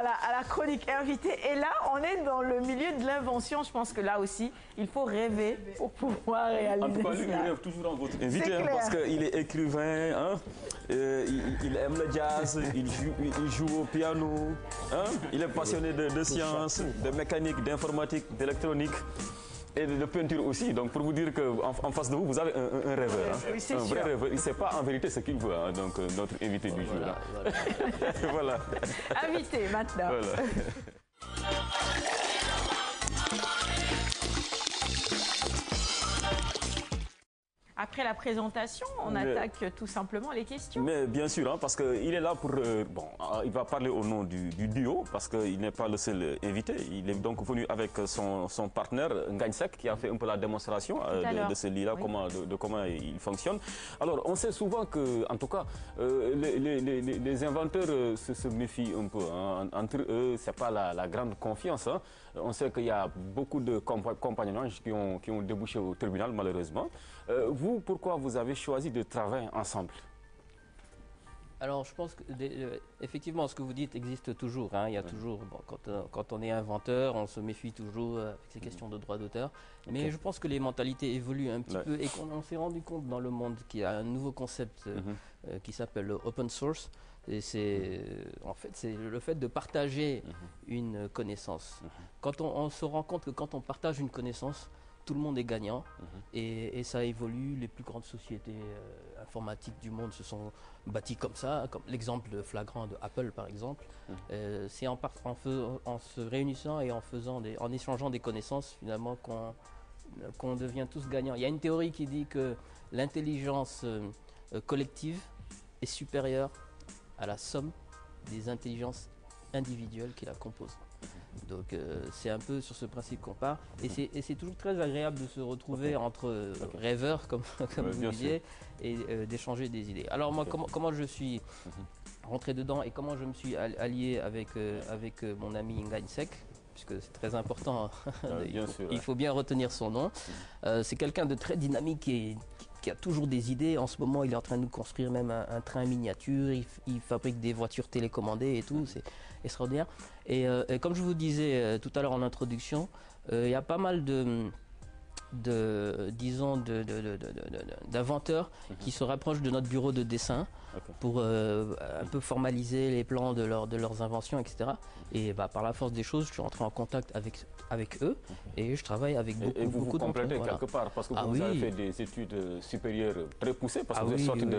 À la chronique invitée. Et là, on est dans le milieu de l'invention. Je pense que là aussi, il faut rêver pour pouvoir réaliser. En tout cas, lui, il rêve toujours en votre invité parce qu'il est écrivain, hein, il aime le jazz, il joue au piano, hein, il est passionné de sciences, de mécanique, d'informatique, d'électronique. Et de peinture aussi, donc pour vous dire qu'en face de vous, vous avez un rêveur, hein, oui, un vrai rêveur. Il ne sait pas en vérité ce qu'il veut, hein, donc notre invité du jour. Voilà. Voilà. Invité maintenant. Voilà. Après la présentation, on attaque tout simplement les questions. Mais bien sûr, hein, parce qu'il est là pour... bon, il va parler au nom du duo, parce qu'il n'est pas le seul invité. Il est donc venu avec son partenaire, Ngagne Seck, qui a fait un peu la démonstration de ce lit-là, oui. de comment il fonctionne. Alors, on sait souvent que, en tout cas, les inventeurs se méfient un peu. Hein. Entre eux, ce n'est pas la grande confiance. Hein. On sait qu'il y a beaucoup de compagnonnages qui ont débouché au tribunal, malheureusement. Vous, pourquoi vous avez choisi de travailler ensemble? Alors, je pense que, effectivement, ce que vous dites existe toujours. Hein. Il y a toujours, bon, quand on est inventeur, on se méfie toujours avec ces questions de droit d'auteur. Mais je pense que les mentalités évoluent un petit peu et qu'on s'est rendu compte dans le monde qu'il y a un nouveau concept qui s'appelle open source. Et c'est en fait, c'est le fait de partager une connaissance. Quand on se rend compte que quand on partage une connaissance, tout le monde est gagnant et ça évolue. Les plus grandes sociétés informatiques du monde se sont bâties comme ça, comme l'exemple flagrant de Apple par exemple. C'est en se réunissant et en échangeant des connaissances finalement qu'on devient tous gagnants. Il y a une théorie qui dit que l'intelligence collective est supérieure à la somme des intelligences individuelles qui la composent. Donc c'est un peu sur ce principe qu'on part. Et c'est toujours très agréable de se retrouver entre rêveurs, comme vous disiez, et d'échanger des idées. Alors moi, comment je suis rentré dedans et comment je me suis allié avec mon ami Ngagne Seck, puisque c'est très important, il faut bien retenir son nom. C'est quelqu'un de très dynamique et qui a toujours des idées. En ce moment, il est en train de nous construire même un train miniature. Il fabrique des voitures télécommandées et tout. C'est extraordinaire. Et comme je vous disais tout à l'heure en introduction, il y a pas mal d'inventeurs qui se rapprochent de notre bureau de dessin pour un peu formaliser les plans de leurs inventions, etc. Et par la force des choses, je suis entré en contact avec eux et je travaille avec beaucoup d'entre eux. Et vous complétez quelque part parce que vous avez fait des études supérieures très poussées parce que vous êtes sorti de